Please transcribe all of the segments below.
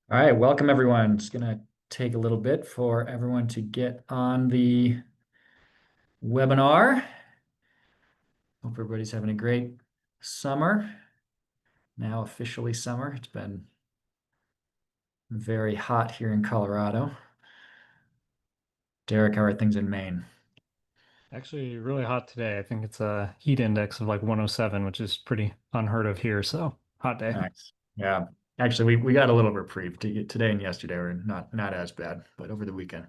All right, welcome everyone. It's gonna take a little bit for everyone to get on the webinar. Hope everybody's having a great summer. Now officially summer. It's been very hot here in Colorado. Derek, how are things in Maine? Actually, really hot today. I think it's a heat index of like 107, which is pretty unheard of here. So, hot day. Nice. Yeah. Actually, we got a little reprieve. Today and yesterday were not as bad, but over the weekend.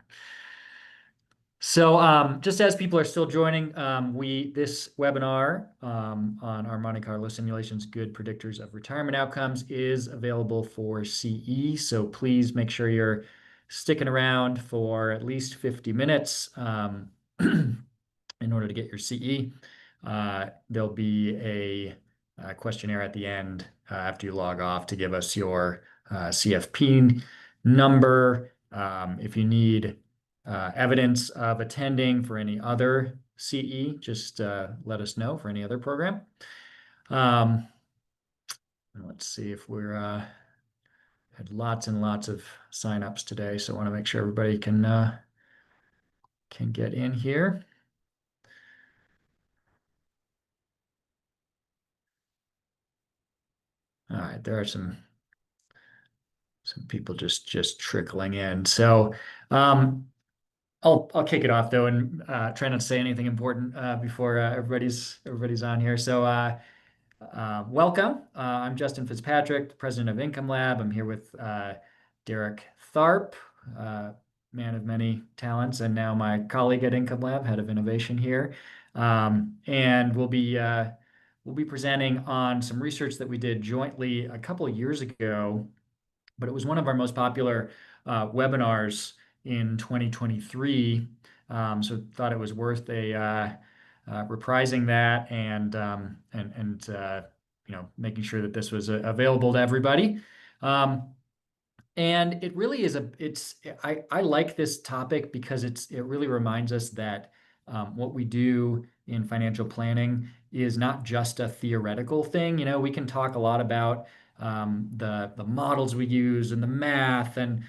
So, just as people are still joining, this webinar on our Monte Carlo simulations, good predictors of retirement outcomes, is available for CE. So please make sure you're sticking around for at least 50 minutes in order to get your CE. There'll be a questionnaire at the end after you log off to give us your CFP number. If you need evidence of attending for any other CE, just let us know for any other program. Let's see if we're had lots and lots of signups today, so I want to make sure everybody can get in here. All right, there are some people just trickling in. So I'll kick it off though, and try not to say anything important before everybody's on here. So welcome. I'm Justin Fitzpatrick, the president of Income Lab. I'm here with Derek Tharp, uh, man of many talents, and now my colleague at Income Lab, head of innovation here. And we'll be presenting on some research that we did jointly a couple of years ago, but it was one of our most popular webinars in 2023. So thought it was worth reprising that and making sure that this was available to everybody. Um, and it really is I like this topic because it really reminds us that what we do in financial planning is not just a theoretical thing. You know, we can talk a lot about the models we use and the math and,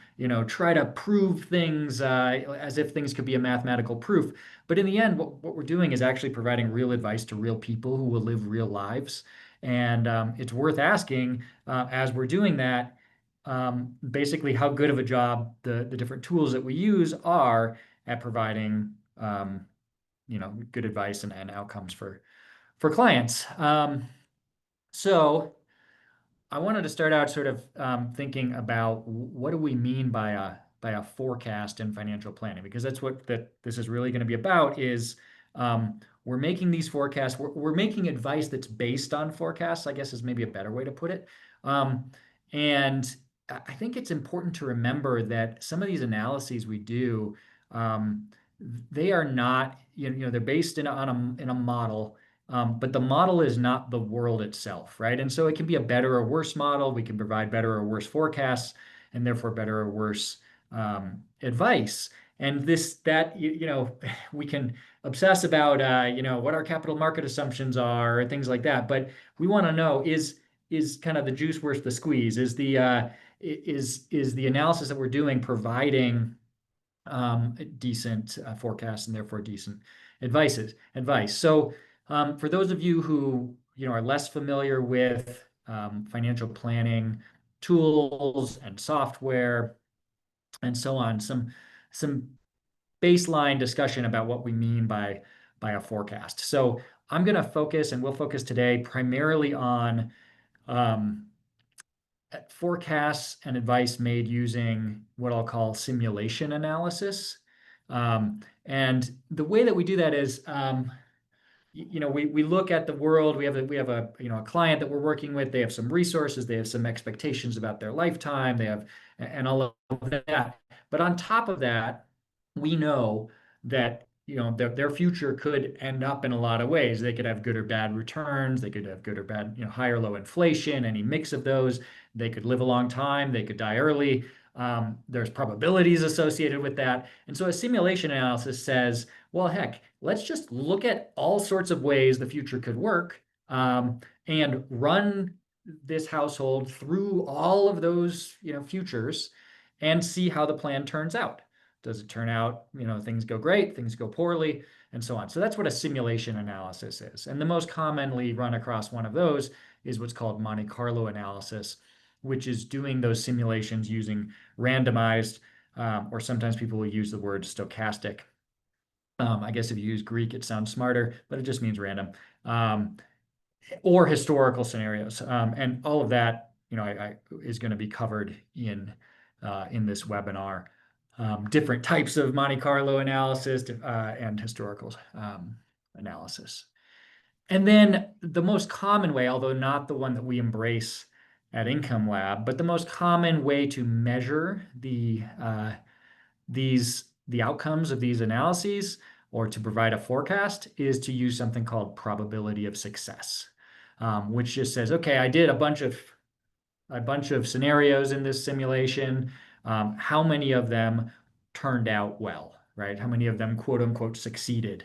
try to prove things as if things could be a mathematical proof. But in the end, what we're doing is actually providing real advice to real people who will live real lives. And it's worth asking as we're doing that basically how good of a job the different tools that we use are at providing good advice and outcomes for clients. So I wanted to start out sort of thinking about what do we mean by a forecast in financial planning, because that's what this is really going to be about is we're making these forecasts, we're making advice that's based on forecasts, I guess is maybe a better way to put it. And I think it's important to remember that some of these analyses we do, um, they are not, they're based in a model, but the model is not the world itself, right? And so it can be a better or worse model. We can provide better or worse forecasts, and therefore better or worse advice. And we can obsess about, what our capital market assumptions are, and things like that. But we want to know is kind of the juice worth the squeeze? Is the analysis that we're doing providing decent forecasts and therefore decent advice? So for those of you who are less familiar with financial planning tools and software and so on, some baseline discussion about what we mean by a forecast. So I'm going to focus, and we'll focus today primarily on um, forecasts and advice made using what I'll call simulation analysis. And the way that we do that is, we look at the world. We have a client that we're working with. They have some resources. They have some expectations about their lifetime. They have and all of that. But on top of that, we know that their future could end up in a lot of ways. They could have good or bad returns. They could have good or bad, high or low inflation, any mix of those. They could live a long time. They could die early. There's probabilities associated with that. And so a simulation analysis says, well, heck, let's just look at all sorts of ways the future could work and run this household through all of those, futures and see how the plan turns out. Does it turn out, things go great, things go poorly, and so on. So that's what a simulation analysis is. And the most commonly run across one of those is what's called Monte Carlo analysis, which is doing those simulations using randomized, or sometimes people will use the word stochastic. I guess if you use Greek, it sounds smarter, but it just means random. Or historical scenarios. And all of that, is going to be covered in this webinar. Different types of Monte Carlo analysis and historical analysis. And then the most common way, although not the one that we embrace at Income Lab, but the most common way to measure the outcomes of these analyses or to provide a forecast is to use something called probability of success, which just says, okay, I did a bunch of scenarios in this simulation. How many of them turned out well, right? How many of them, quote unquote, succeeded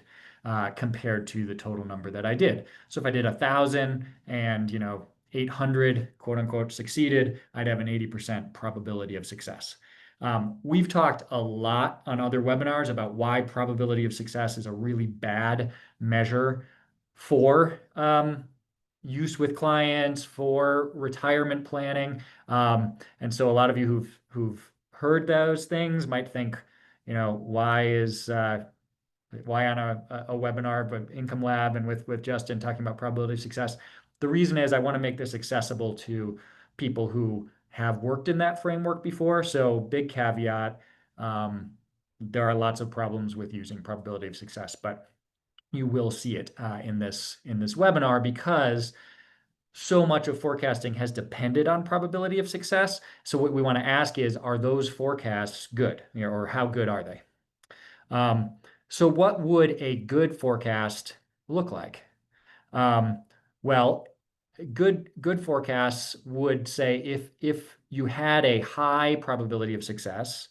compared to the total number that I did? So if I did 1,000 and 800, quote unquote, succeeded, I'd have an 80% probability of success. We've talked a lot on other webinars about why probability of success is a really bad measure for use with clients, for retirement planning. And so a lot of you who've heard those things might think, why on a webinar but Income Lab and with Justin talking about probability of success? The reason is I want to make this accessible to people who have worked in that framework before. So big caveat, there are lots of problems with using probability of success, but you will see it in this webinar because so much of forecasting has depended on probability of success. So what we want to ask is, are those forecasts good, or how good are they? So what would a good forecast look like? Well, good forecasts would say if you had a high probability of success,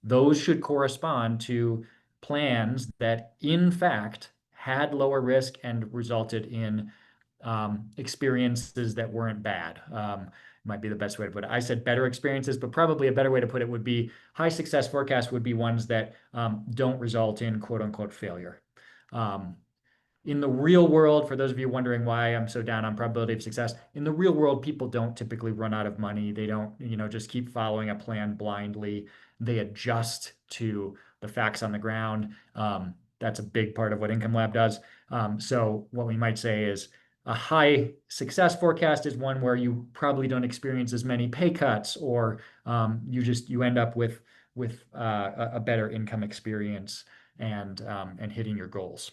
those should correspond to plans that in fact had lower risk and resulted in experiences that weren't bad. Might be the best way to put it. I said better experiences, but probably a better way to put it would be high success forecasts would be ones that don't result in quote unquote failure. In the real world, for those of you wondering why I'm so down on probability of success, in the real world, people don't typically run out of money. They don't, just keep following a plan blindly. They adjust to the facts on the ground. That's a big part of what Income Lab does. So what we might say is a high success forecast is one where you probably don't experience as many pay cuts, or you end up with a better income experience and hitting your goals.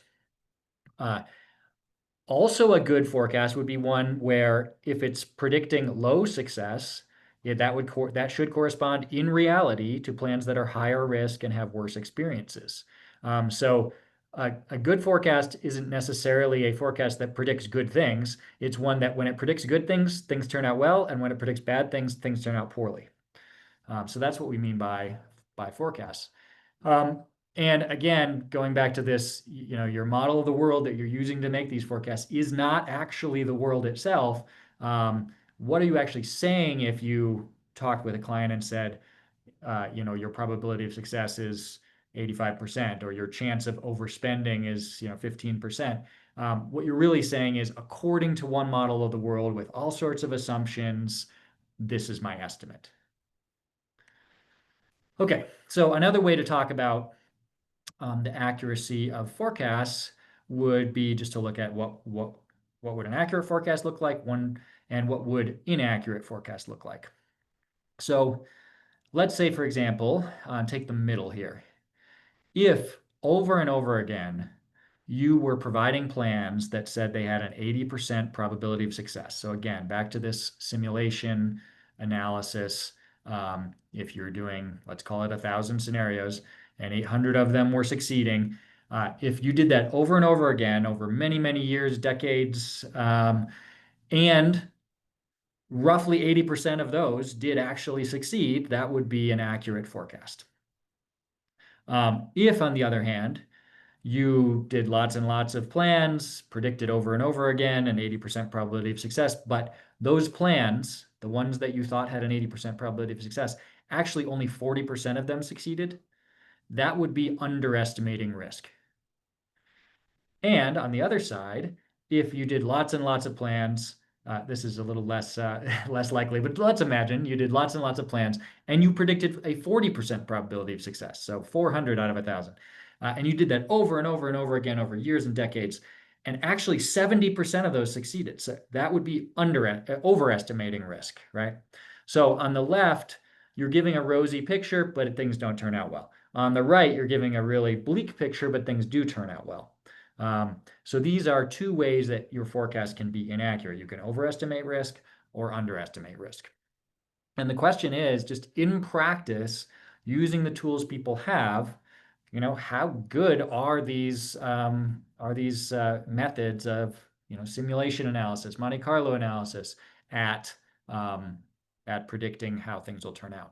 Also, a good forecast would be one where if it's predicting low success, that should correspond in reality to plans that are higher risk and have worse experiences. So a good forecast isn't necessarily a forecast that predicts good things. It's one that when it predicts good things, things turn out well, and when it predicts bad things, things turn out poorly. So that's what we mean by forecasts. And again, going back to this, your model of the world that you're using to make these forecasts is not actually the world itself. What are you actually saying if you talked with a client and said, your probability of success is 85%, or your chance of overspending is, 15%? What you're really saying is, according to one model of the world with all sorts of assumptions, this is my estimate. Okay, so another way to talk about the accuracy of forecasts would be just to look at what would an accurate forecast look like, and what would inaccurate forecast look like. So let's say, for example, take the middle here. If over and over again you were providing plans that said they had an 80% probability of success. So again, back to this simulation analysis. If you're doing, let's call it 1,000 scenarios, and 800 of them were succeeding, if you did that over and over again over many, many years, decades, and roughly 80% of those did actually succeed, that would be an accurate forecast. If, on the other hand, You did lots and lots of plans, predicted over and over again, an 80% probability of success. But those plans, the ones that you thought had an 80% probability of success, actually only 40% of them succeeded. That would be underestimating risk. And on the other side, if you did lots and lots of plans, this is a little less less likely, but let's imagine you did lots and lots of plans and you predicted a 40% probability of success, so 400 out of 1,000. And you did that over and over and over again over years and decades. And actually 70% of those succeeded. So that would be overestimating risk, right? So on the left, you're giving a rosy picture, but things don't turn out well. On the right, you're giving a really bleak picture, but things do turn out well. So these are two ways that your forecast can be inaccurate. You can overestimate risk or underestimate risk. And the question is, just in practice, using the tools people have, how good are these methods of simulation analysis, Monte Carlo analysis at predicting how things will turn out?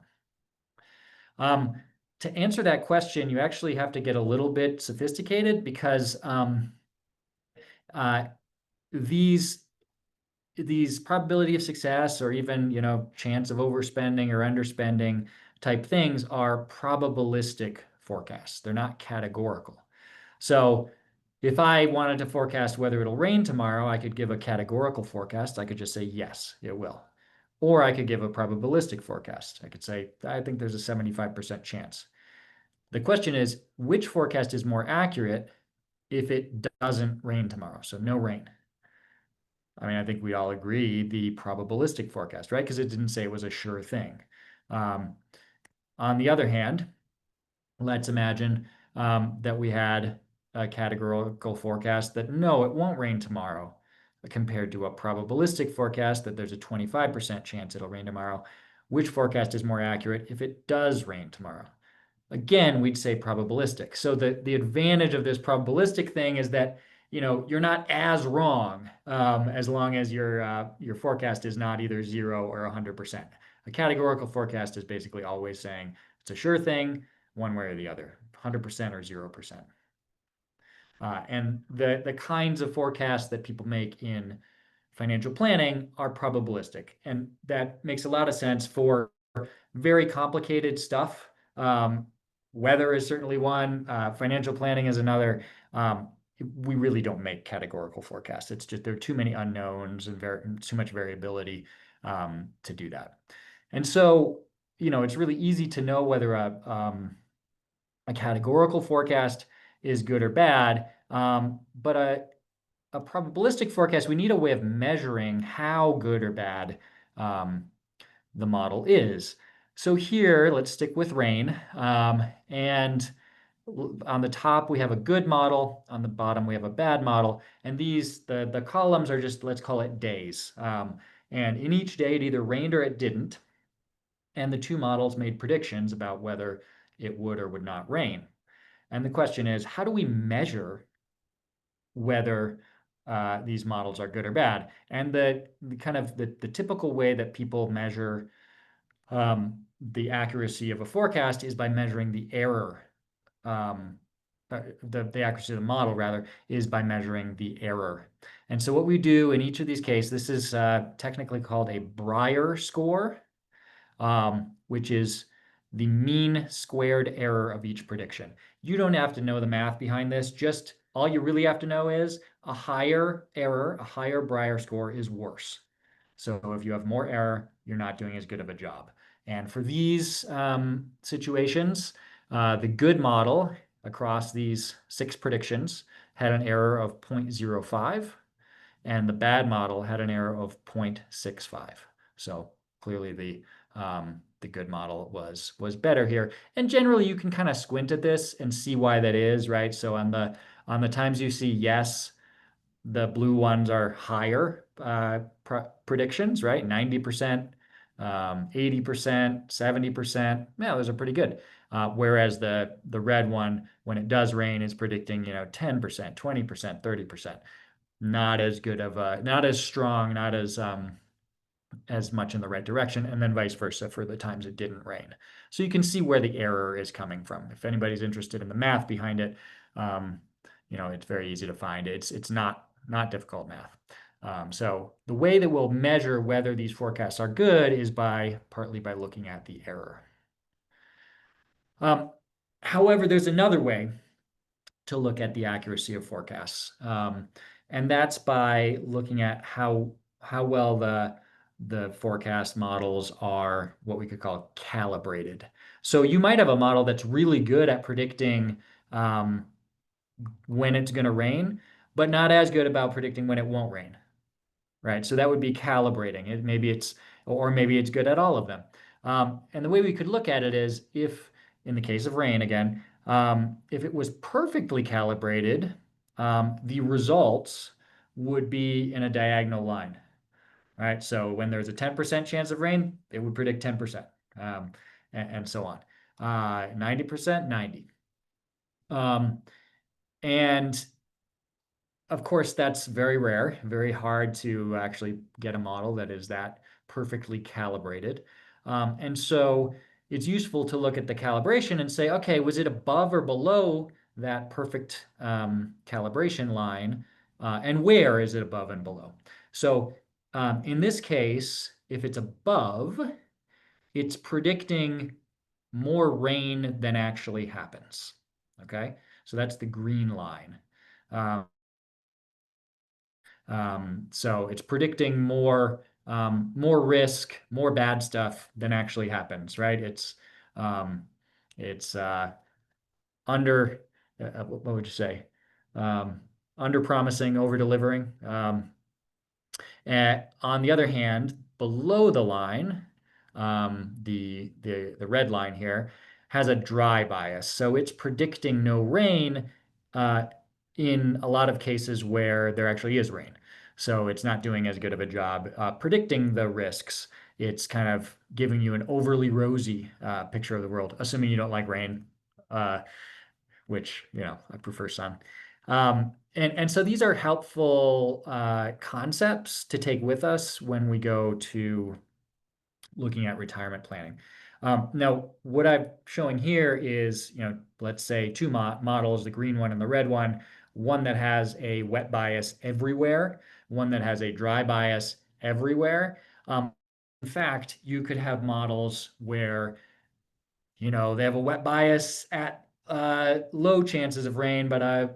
To answer that question, you actually have to get a little bit sophisticated because uh, these probability of success or even chance of overspending or underspending type things are probabilistic forecasts. They're not categorical. So if I wanted to forecast whether it'll rain tomorrow, I could give a categorical forecast. I could just say, yes, it will. Or I could give a probabilistic forecast. I could say, I think there's a 75% chance. The question is, which forecast is more accurate if it doesn't rain tomorrow? So no rain. I mean, I think we all agree the probabilistic forecast, right? Because it didn't say it was a sure thing. On the other hand, let's imagine that we had a categorical forecast that no, it won't rain tomorrow, compared to a probabilistic forecast that there's a 25% chance it'll rain tomorrow. Which forecast is more accurate if it does rain tomorrow? Again, we'd say probabilistic. So the advantage of this probabilistic thing is that you're not as wrong as long as your forecast is not either 0 or 100%. A categorical forecast is basically always saying it's a sure thing one way or the other, 100% or 0%. And the kinds of forecasts that people make in financial planning are probabilistic. And that makes a lot of sense for very complicated stuff. Weather is certainly one. Financial planning is another. We really don't make categorical forecasts. It's just there are too many unknowns and too much variability to do that. And so, it's really easy to know whether a categorical forecast is good or bad. But a probabilistic forecast, we need a way of measuring how good or bad the model is. So here, let's stick with rain. And on the top, we have a good model. On the bottom, we have a bad model. And the columns are just, let's call it days. And in each day, it either rained or it didn't. And the two models made predictions about whether it would or would not rain. And the question is, how do we measure whether these models are good or bad? And the typical way that people measure the accuracy of a forecast is by measuring the error. The accuracy of the model, rather, is by measuring the error. And so what we do in each of these cases, this is technically called a Breyer score, which is the mean squared error of each prediction. You don't have to know the math behind this. Just all you really have to know is a higher error, a higher Breyer score is worse. So if you have more error, you're not doing as good of a job. And for these situations, the good model across these 6 predictions had an error of 0.05, and the bad model had an error of 0.65. So clearly the good model was better here. And generally, you can kind of squint at this and see why that is, right? So on the times you see yes, the blue ones are higher predictions, right? 90%, 80%, 70%. Yeah, those are pretty good. Whereas the red one, when it does rain, is predicting 10%, 20%, 30%. Not as good of not as strong, not as much in the right direction, and then vice versa for the times it didn't rain. So you can see where the error is coming from. If anybody's interested in the math behind it, it's very easy to find. It's not difficult math. So the way that we'll measure whether these forecasts are good is partly by looking at the error. Um, However, there's another way to look at the accuracy of forecasts, and that's by looking at how well the forecast models are what we could call calibrated. So you might have a model that's really good at predicting um, when it's going to rain, but not as good about predicting when it won't rain, right? So that would be calibrating. Maybe it's good at all of them. And the way we could look at it is if, in the case of rain again, if it was perfectly calibrated, the results would be in a diagonal line, right? So when there's a 10% chance of rain, it would predict 10%, and so on. 90%, 90. And of course, that's very rare, very hard to actually get a model that is that perfectly calibrated. And so it's useful to look at the calibration and say, okay, was it above or below that perfect calibration line? And where is it above and below? So in this case, if it's above, it's predicting more rain than actually happens. Okay, so that's the green line. Um, so it's predicting more risk, more bad stuff than actually happens, right? Um, it's under what would you say? Under promising, over delivering. And on the other hand, below the line, the red line here has a dry bias, so it's predicting no rain uh, in a lot of cases where there actually is rain. So it's not doing as good of a job predicting the risks. It's kind of giving you an overly rosy picture of the world, assuming you don't like rain, uh, which I prefer sun. And so these are helpful concepts to take with us when we go to looking at retirement planning. Now, what I'm showing here is, let's say two models, the green one and the red one that has a wet bias everywhere, one that has a dry bias everywhere. In fact, you could have models where they have a wet bias at low chances of rain, but a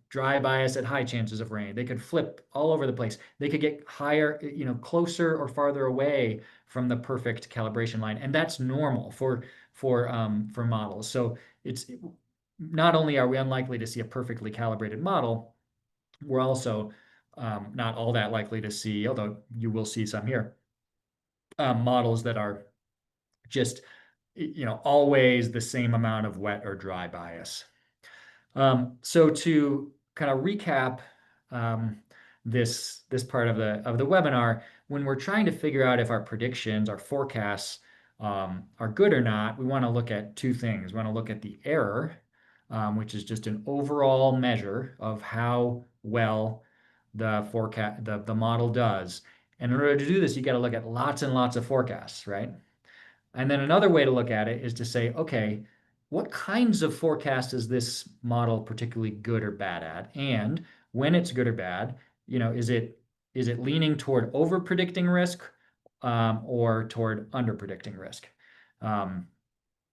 dry bias at high chances of rain. They could flip all over the place. They could get higher, closer or farther away from the perfect calibration line, and that's normal for models. So it's not only are we unlikely to see a perfectly calibrated model, we're also not all that likely to see, although you will see some here, models that are just always the same amount of wet or dry bias. So to kind of recap this part of the webinar, when we're trying to figure out if our predictions, our forecasts are good or not, we want to look at two things. We want to look at the error, which is just an overall measure of how well the model does. And in order to do this, you got to look at lots and lots of forecasts, right? And then another way to look at it is to say, okay, what kinds of forecasts is this model particularly good or bad at? And when it's good or bad, is it leaning toward over predicting risk or toward under predicting risk?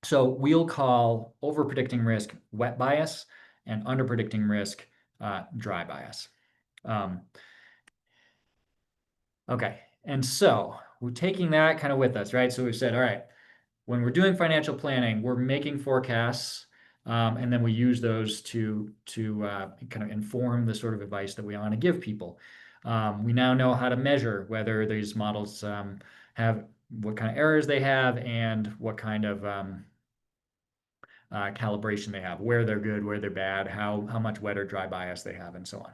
So we'll call over predicting risk wet bias and under predicting risk dry bias. Okay, and so we're taking that kind of with us, right? So we've said, all right, when we're doing financial planning, we're making forecasts, and then we use those to kind of inform the sort of advice that we want to give people. We now know how to measure whether these models have what kind of errors they have and what kind of calibration they have, where they're good, where they're bad, how much wet or dry bias they have, and so on.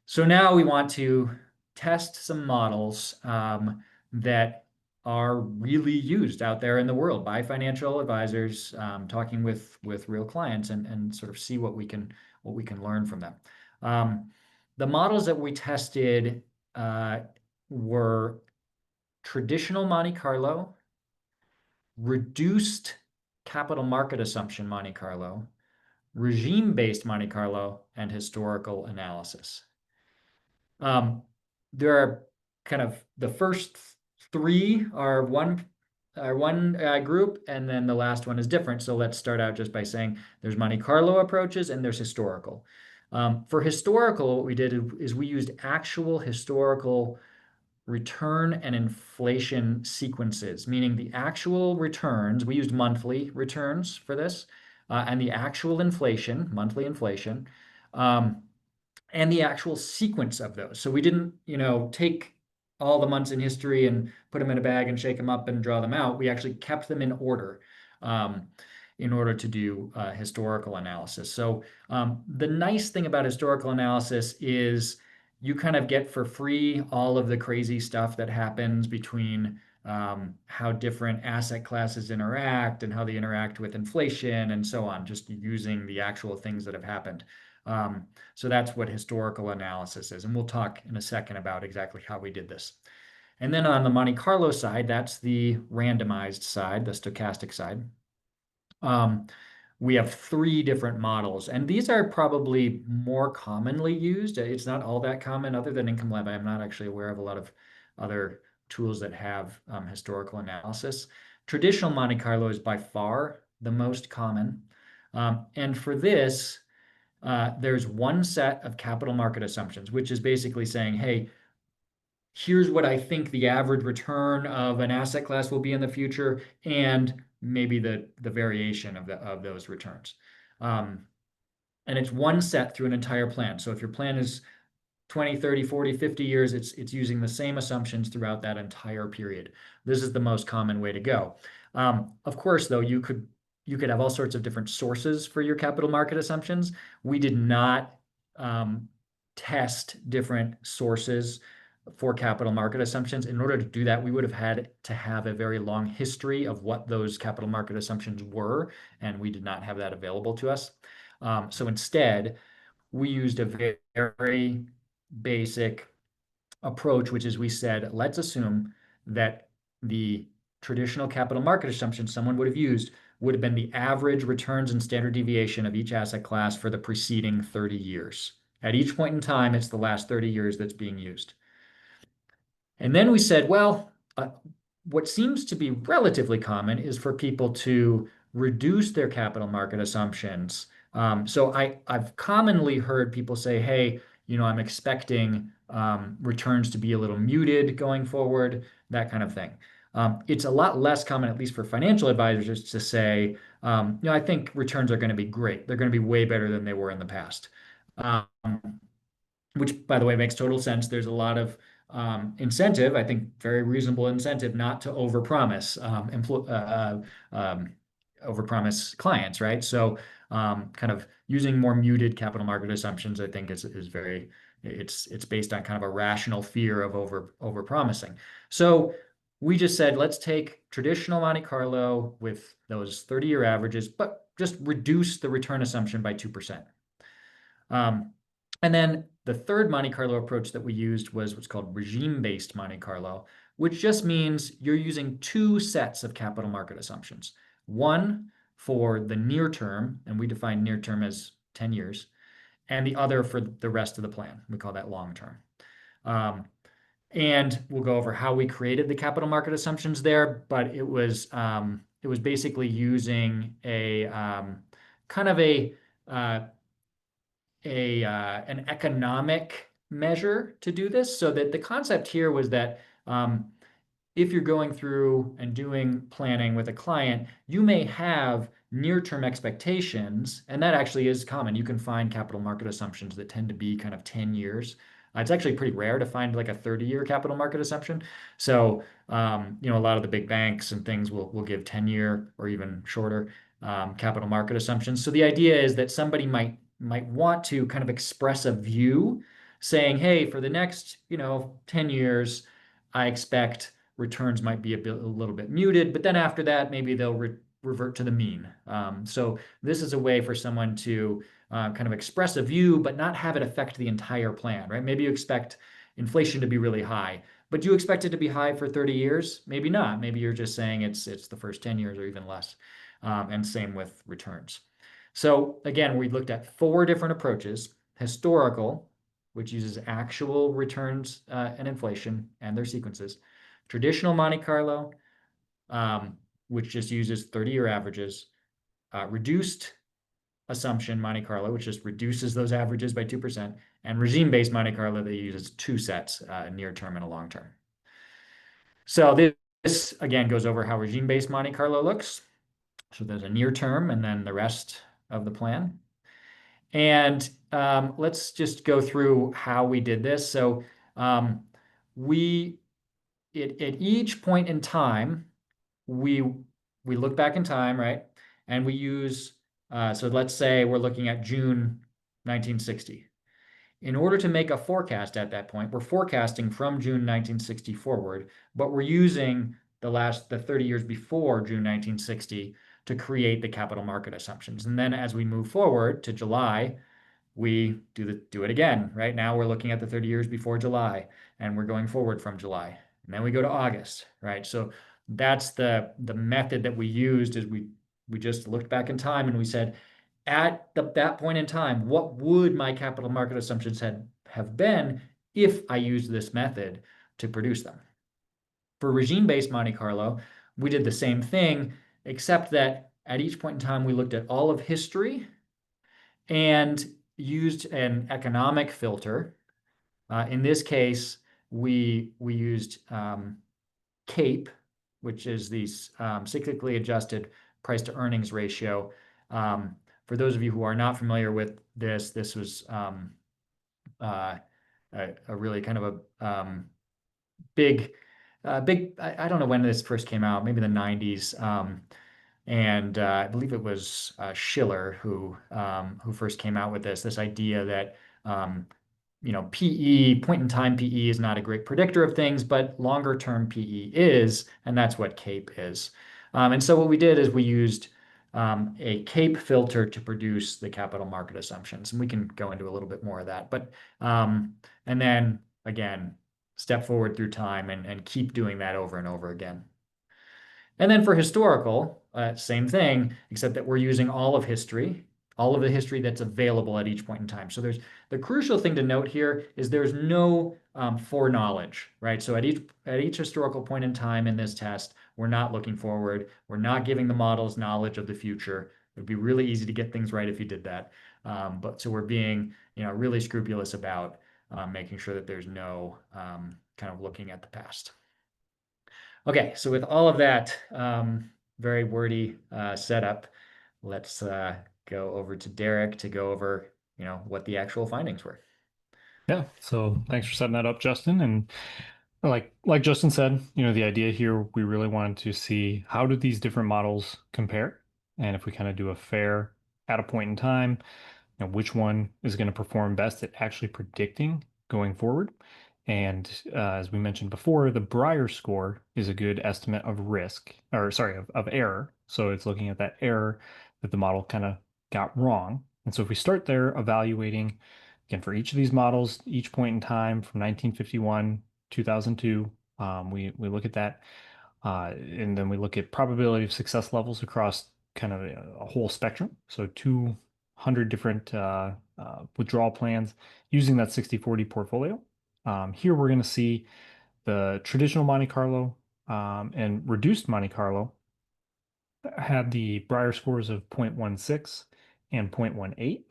So now we want to test some models that are really used out there in the world by financial advisors, talking with real clients, and sort of see what we can learn from them. The models that we tested were traditional Monte Carlo, reduced capital market assumption Monte Carlo, regime-based Monte Carlo, and historical analysis. Um, there are kind of the first three are one group, and then the last one is different. So let's start out just by saying there's Monte Carlo approaches and there's historical. For historical, what we did is we used actual historical return and inflation sequences, meaning the actual returns. We used monthly returns for this, and the actual inflation, monthly inflation. And the actual sequence of those. So we didn't, take all the months in history and put them in a bag and shake them up and draw them out. We actually kept them um, in order to do historical analysis. So the nice thing about historical analysis is you kind of get for free all of the crazy stuff that happens between how different asset classes interact and how they interact with inflation and so on, just using the actual things that have happened. Um, so that's what historical analysis is. And we'll talk in a second about exactly how we did this. And then on the Monte Carlo side, that's the randomized side, the stochastic side. Um, we have three different models, and these are probably more commonly used. It's not all that common other than Income Lab. I'm not actually aware of a lot of other tools that have historical analysis. Traditional Monte Carlo is by far the most common. And for this, there's one set of capital market assumptions, which is basically saying, hey, here's what I think the average return of an asset class will be in the future, and maybe the variation of those returns. And it's one set through an entire plan. So if your plan is 20, 30, 40, 50 years, it's using the same assumptions throughout that entire period. This is the most common way to go. Of course, though, you could have all sorts of different sources for your capital market assumptions. We did not test different sources for capital market assumptions. In order to do that, we would have had to have a very long history of what those capital market assumptions were, and we did not have that available to us. So instead, we used a very basic approach, which is we said, let's assume that the traditional capital market assumption someone would have used would have been the average returns and standard deviation of each asset class for the preceding 30 years. At each point in time, it's the last 30 years that's being used. And then we said, well, what seems to be relatively common is for people to reduce their capital market assumptions. So I've commonly heard people say, hey, I'm expecting returns to be a little muted going forward, that kind of thing. It's a lot less common, at least for financial advisors, to say, I think returns are going to be great. They're going to be way better than they were in the past. Um, which, by the way, makes total sense. There's a lot of incentive, I think very reasonable incentive not to overpromise overpromise clients, right? So kind of using more muted capital market assumptions, I think is very it's based on kind of a rational fear of overpromising. So we just said, let's take traditional Monte Carlo with those 30-year averages, but just reduce the return assumption by 2%. And then the third Monte Carlo approach that we used was what's called regime-based Monte Carlo, which just means you're using two sets of capital market assumptions. One for the near term, and we define near term as 10 years, and the other for the rest of the plan. We call that long term. And we'll go over how we created the capital market assumptions there, but it was basically using a kind of an economic measure to do this. So that the concept here was that if you're going through and doing planning with a client, you may have near-term expectations, and that actually is common. You can find capital market assumptions that tend to be kind of 10 years. It's actually pretty rare to find like a 30-year capital market assumption. So, a lot of the big banks and things will give 10-year or even shorter capital market assumptions. So the idea is that somebody might want to kind of express a view saying, hey, for the next, 10 years, I expect returns might be a little bit muted, but then after that, maybe they'll revert to the mean. So this is a way for someone to kind of express a view, but not have it affect the entire plan, right? Maybe you expect inflation to be really high, but do you expect it to be high for 30 years? Maybe not. Maybe you're just saying it's the first 10 years or even less. And same with returns. So again, we looked at four different approaches: historical, which uses actual returns and inflation and their sequences; traditional Monte Carlo, which just uses 30-year averages; reduced assumption Monte Carlo, which just reduces those averages by 2%; and regime-based Monte Carlo that uses two sets, near term and a long term. So this again goes over how regime-based Monte Carlo looks. So there's a near term and then the rest of the plan. And let's just go through how we did this. So um, we at each point in time, we we look back in time, right? And we use so let's say we're looking at June 1960. In order to make a forecast at that point, we're forecasting from June 1960 forward, but we're using the 30 years before June 1960 to create the capital market assumptions. And then as we move forward to July, we do it again. Right now we're looking at the 30 years before July, and we're going forward from July. And then we go to August, right? So that's the method that we used. Is we just looked back in time and we said, at that point in time, what would my capital market assumptions have been if I used this method to produce them? For regime-based Monte Carlo, we did the same thing, except that at each point in time, we looked at all of history and used an economic filter. In this case, we used CAPE, which is the cyclically adjusted price to earnings ratio. For those of you who are not familiar with this, this was a really kind of a big, I don't know when this first came out, maybe the 90s. And I believe it was Schiller who first came out with this idea that PE, point in time PE, is not a great predictor of things, but longer term PE is, and that's what CAPE is. And so what we did is we used a CAPE filter to produce the capital market assumptions, and we can go into a little bit more of that. But and then again, step forward through time and keep doing that over and over again. And then for historical, same thing, except that we're using all of history, all of the history that's available at each point in time. So there's the crucial thing to note here is there's no foreknowledge, right? So at each historical point in time in this test, we're not looking forward. We're not giving the models knowledge of the future. It would be really easy to get things right if you did that. But so we're being, really scrupulous about making sure that there's no kind of looking at the past. Okay, so with all of that very wordy setup, let's go over to Derek to go over, what the actual findings were. Yeah, so thanks for setting that up, Justin. And like Justin said, the idea here, we really wanted to see how do these different models compare, and if we kind of do a fair at a point in time, which one is going to perform best at actually predicting going forward. And as we mentioned before, the Breyer score is a good estimate of risk, or sorry, of error. So it's looking at that error that the model kind of got wrong. And so if we start there evaluating, again, for each of these models, each point in time from 1951, 2002, we look at that, and then we look at probability of success levels across kind of a whole spectrum. So 200 different withdrawal plans using that 60/40 portfolio. Here we're going to see the traditional Monte Carlo and reduced Monte Carlo had the Breyer scores of 0.16 and 0.18,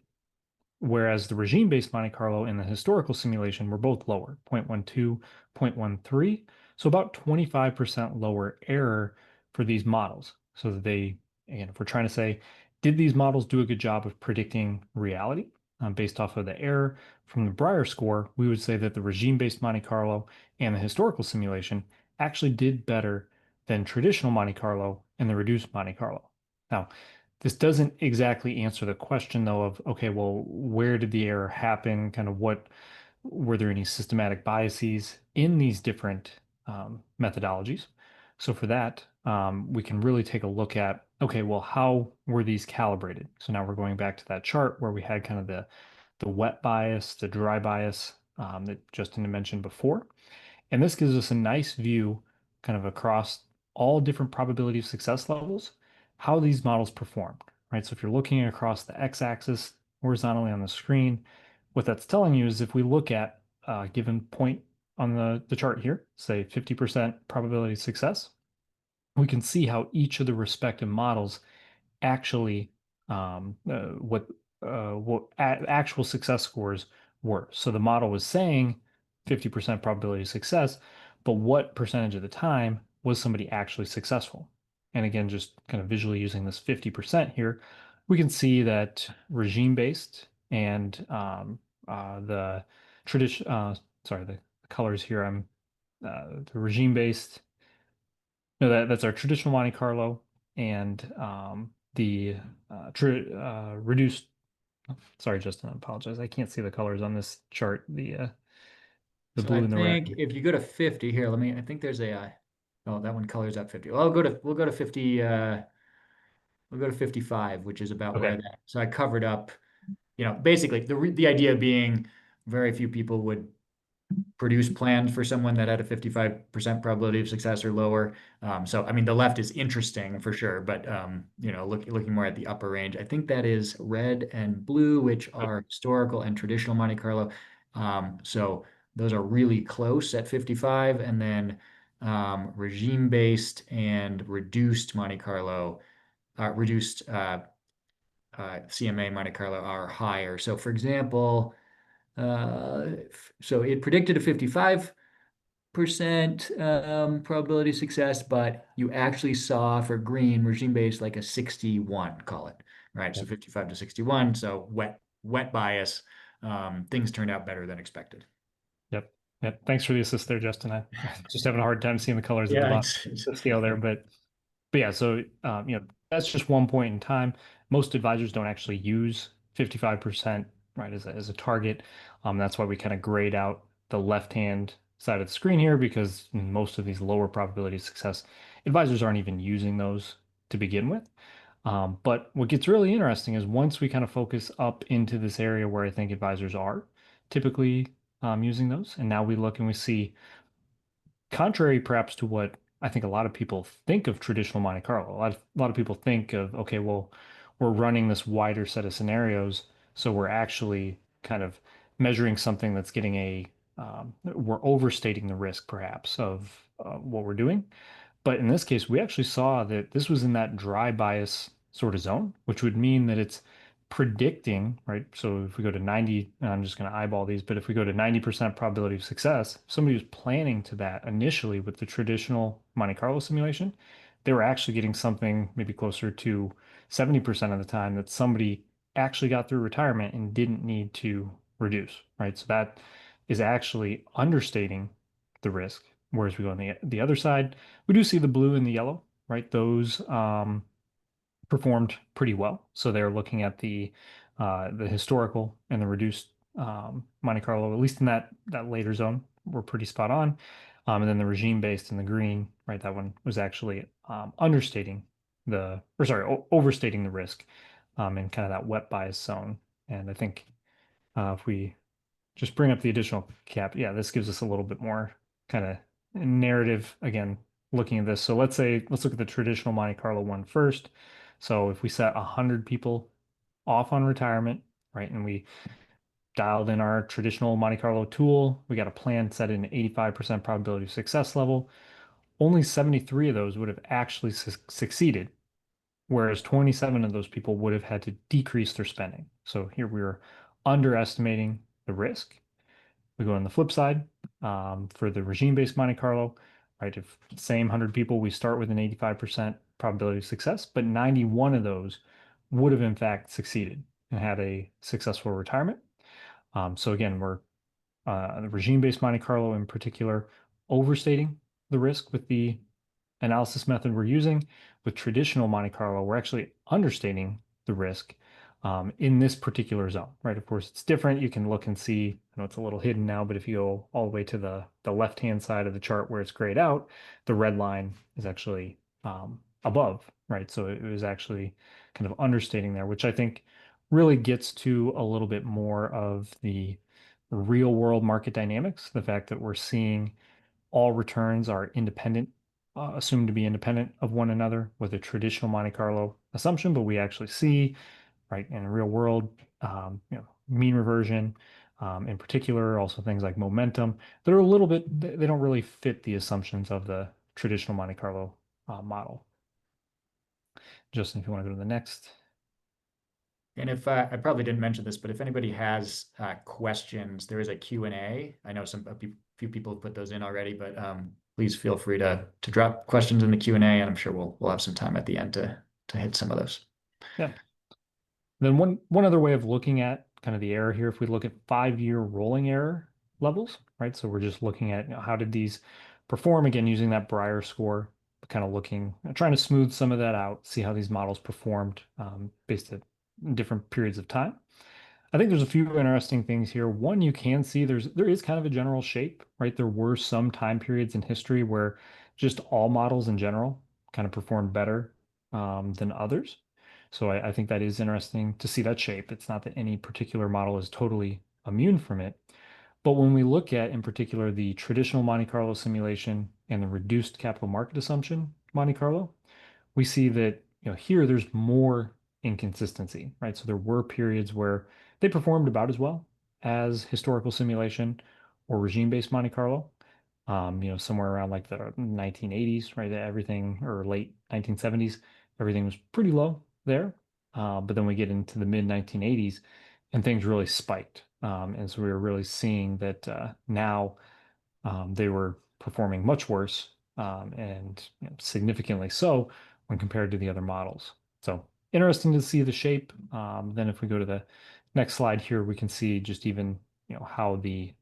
whereas the regime-based Monte Carlo and the historical simulation were both lower, 0.12, 0.13, so about 25% lower error for these models. So that they, again, if we're trying to say, did these models do a good job of predicting reality based off of the error from the Breyer score, we would say that the regime-based Monte Carlo and the historical simulation actually did better than traditional Monte Carlo and the reduced Monte Carlo. Now, this doesn't exactly answer the question, though, of, okay, well, where did the error happen? Kind of were there any systematic biases in these different methodologies? So for that, we can really take a look at, okay, well, how were these calibrated? So now we're going back to that chart where we had kind of the wet bias, the dry bias that Justin had mentioned before. And this gives us a nice view kind of across all different probability of success levels, how these models performed. right? So if you're looking across the x-axis horizontally on the screen, what that's telling you is if we look at a given point on the chart here, say 50% probability of success, we can see how each of the respective models actually what actual success scores were. So the model was saying 50% probability of success, but what percentage of the time was somebody actually successful? And again, just kind of visually using this 50% here, we can see that regime-based and the tradition, sorry, the colors here, the regime-based, no, that's our traditional Monte Carlo and the reduced. Sorry, Justin, I apologize. I can't see the colors on this chart. The So I blue and the red. think if you go to 50 here, I think there's oh, that one colors at 50. Well, we'll go to 50, we'll go to 55, which is about where Okay. that, so I covered up, basically the idea being very few people would produce plans for someone that had a 55% probability of success or lower. So, I mean, the left is interesting for sure, but looking more at the upper range, I think that is red and blue, which are historical and traditional Monte Carlo. So those are really close at 55, and then regime-based and reduced Monte Carlo, reduced CMA Monte Carlo are higher. So, for example, so it predicted a 55% probability of success, but you actually saw for green regime based like a 61, call it, right? So Yep. 55 to 61. So wet bias. Things turned out better than expected. Yep. Yep. Thanks for the assist there, Justin. I just having a hard time seeing the colors at the Yeah, bottom of the scale there, but yeah, so that's just one point in time. Most advisors don't actually use 55%, right, as a target. That's why we kind of grayed out the left-hand side of the screen here because most of these lower probability of success advisors aren't even using those to begin with. But what gets really interesting is once we kind of focus up into this area where I think advisors are typically using those, and now we look and we see contrary perhaps to what I think a lot of people think of traditional Monte Carlo. A lot of people think of, okay, well, we're running this wider set of scenarios, so we're actually kind of measuring something that's getting we're overstating the risk perhaps of what we're doing. But in this case, we actually saw that this was in that dry bias sort of zone, which would mean that it's predicting, right? So if we go to 90, and I'm just going to eyeball these, but if we go to 90% probability of success, if somebody was planning to that initially with the traditional Monte Carlo simulation, they were actually getting something maybe closer to 70% of the time that somebody actually got through retirement and didn't need to reduce, right? So that is actually understating the risk. Whereas we go on the other side, we do see the blue and the yellow, right? Those performed pretty well. So they're looking at the historical and the reduced Monte Carlo, at least in that later zone, were pretty spot on. And then the regime based in the green, right? That one was actually understating or sorry, overstating the risk in kind of that wet bias zone. And I think if we just bring up the additional cap. Yeah, this gives us a little bit more kind of narrative again, looking at this. So let's look at the traditional Monte Carlo one first. So if we set 100 people off on retirement, right, and we dialed in our traditional Monte Carlo tool, we got a plan set in 85% probability of success level. Only 73 of those would have actually succeeded, whereas 27 of those people would have had to decrease their spending. So here we were underestimating the risk. We go on the flip side for the regime-based Monte Carlo, right? If same 100 people, we start with an 85% probability of success, but 91 of those would have in fact succeeded and had a successful retirement. So again, we're the regime-based Monte Carlo in particular, overstating the risk with the analysis method we're using. With traditional Monte Carlo, we're actually understating the risk in this particular zone, right? Of course, it's different. You can look and see, I know it's a little hidden now, but if you go all the way to the left-hand side of the chart where it's grayed out, the red line is actually above, right? So it was actually kind of understating there, which I think really gets to a little bit more of the real world market dynamics, the fact that we're seeing all returns are independent assumed to be independent of one another with a traditional Monte Carlo assumption, but we actually see, right, in the real world, mean reversion, in particular, also things like momentum, they're a little bit, they don't really fit the assumptions of the traditional Monte Carlo model. Justin, if you want to go to the next. And if I probably didn't mention this, but if anybody has questions, there is a Q&A. I know few people have put those in already, but please feel free to drop questions in the Q&A, and I'm sure we'll have some time at the end to hit some of those. Yeah. Then one other way of looking at kind of the error here, if we look at 5-year rolling error levels, right? So we're just looking at, how did these perform again using that Breyer score, kind of looking, trying to smooth some of that out, see how these models performed based at different periods of time. I think there's a few interesting things here. One, you can see there is kind of a general shape, right? There were some time periods in history where just all models in general kind of performed better than others. So I think that is interesting to see that shape. It's not that any particular model is totally immune from it. But when we look at, in particular, the traditional Monte Carlo simulation and the reduced capital market assumption Monte Carlo, we see that here there's more inconsistency, right? So there were periods where they performed about as well as historical simulation or regime-based Monte Carlo. Somewhere around like the 1980s, right? Everything, or late 1970s, everything was pretty low there. But then we get into the mid 1980s and things really spiked. And so we were really seeing that now they were performing much worse and significantly so when compared to the other models. So interesting to see the shape. Then if we go to the next slide here, we can see just even how the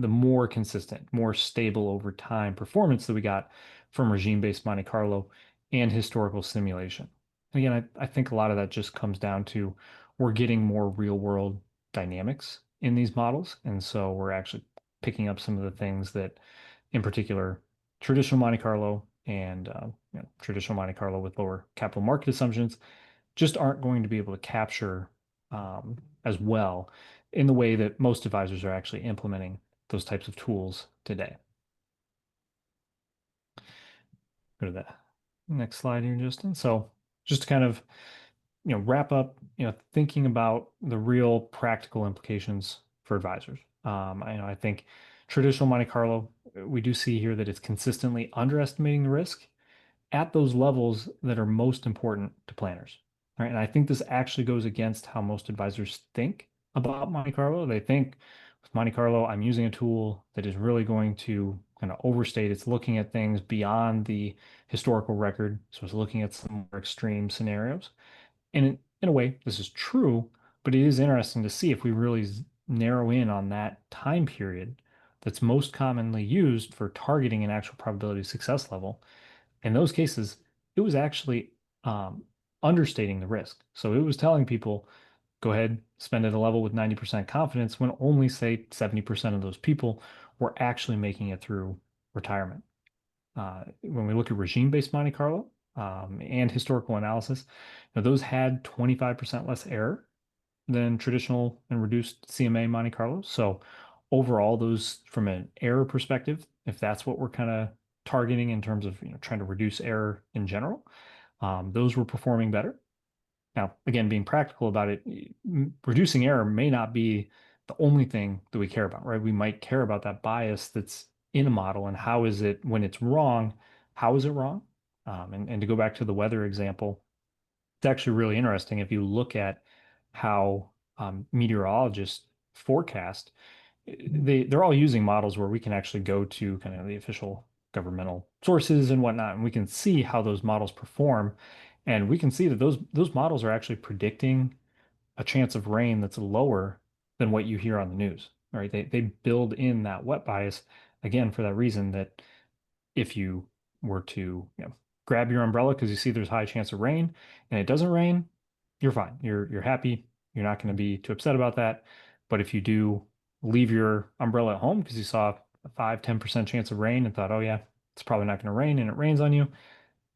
more consistent, more stable over time performance that we got from regime-based Monte Carlo and historical simulation. Again, I think a lot of that just comes down to we're getting more real-world dynamics in these models, and so we're actually picking up some of the things that, in particular, traditional Monte Carlo and traditional Monte Carlo with lower capital market assumptions just aren't going to be able to capture as well in the way that most advisors are actually implementing those types of tools today. Go to the next slide here, Justin. So just to kind of wrap up, thinking about the real practical implications for advisors. I think traditional Monte Carlo, we do see here that it's consistently underestimating the risk at those levels that are most important to planners. Right. And I think this actually goes against how most advisors think about Monte Carlo. They think with Monte Carlo, I'm using a tool that is really going to kind of overstate. It's looking at things beyond the historical record. So it's looking at some more extreme scenarios. And in a way, this is true, but it is interesting to see if we really narrow in on that time period that's most commonly used for targeting an actual probability of success level. In those cases, it was actually understating the risk. So it was telling people, go ahead, spend at a level with 90% confidence when only, say, 70% of those people were actually making it through retirement. When we look at regime-based Monte Carlo and historical analysis, those had 25% less error than traditional and reduced CMA Monte Carlo. So overall, those from an error perspective, if that's what we're kind of targeting in terms of trying to reduce error in general, those were performing better. Now, again, being practical about it, reducing error may not be the only thing that we care about, right? We might care about that bias that's in a model and how is it when it's wrong, how is it wrong? And to go back to the weather example, it's actually really interesting if you look at how meteorologists forecast. They're all using models where we can actually go to kind of the official governmental sources and whatnot, and we can see how those models perform. And we can see that those models are actually predicting a chance of rain that's lower than what you hear on the news. Right? They build in that wet bias again for that reason that if you were to, grab your umbrella because you see there's high chance of rain and it doesn't rain, you're fine. You're happy. You're not going to be too upset about that. But if you do leave your umbrella at home because you saw a 5-10% chance of rain and thought, oh yeah, it's probably not going to rain and it rains on you,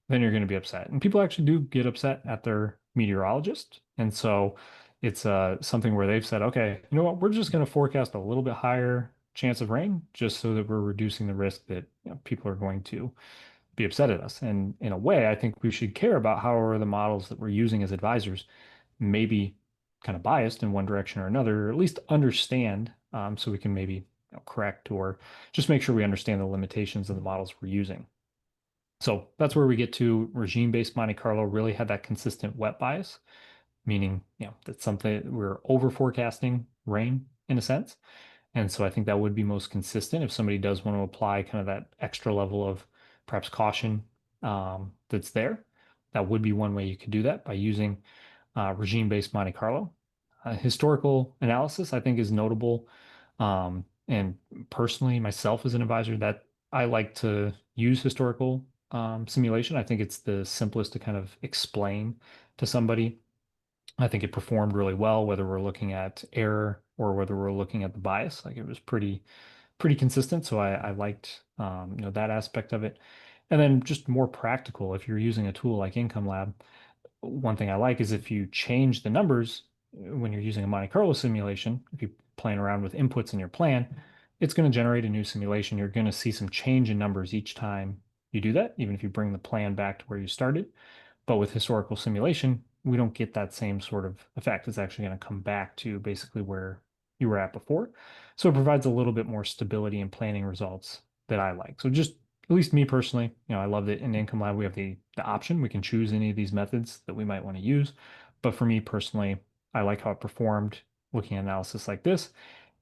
then you're going to be upset. And people actually do get upset at their meteorologist. And so it's something where they've said, okay, you know what, we're just going to forecast a little bit higher chance of rain, just so that we're reducing the risk that people are going to be upset at us. And in a way, I think we should care about how are the models that we're using as advisors maybe kind of biased in one direction or another, or at least understand, so we can maybe correct or just make sure we understand the limitations of the models we're using. So that's where we get to regime-based Monte Carlo really had that consistent wet bias, meaning, that's something we're over forecasting rain in a sense. And so I think that would be most consistent if somebody does want to apply kind of that extra level of perhaps caution, that's there. That would be one way you could do that by using regime-based Monte Carlo. Historical analysis, I think, is notable. And personally, myself as an advisor, that I like to use historical simulation. I think it's the simplest to kind of explain to somebody. I think it performed really well, whether we're looking at error or whether we're looking at the bias. Like it was pretty consistent. So I liked that aspect of it. And then just more practical, if you're using a tool like Income Lab, one thing I like is if you change the numbers when you're using a Monte Carlo simulation, if you playing around with inputs in your plan, it's going to generate a new simulation. You're going to see some change in numbers each time you do that, even if you bring the plan back to where you started. But with historical simulation, we don't get that same sort of effect. It's actually going to come back to basically where you were at before. So it provides a little bit more stability in planning results that I like. So just at least me personally, I love that in Income Lab we have the option. We can choose any of these methods that we might want to use. But for me personally, I like how it performed looking at analysis like this.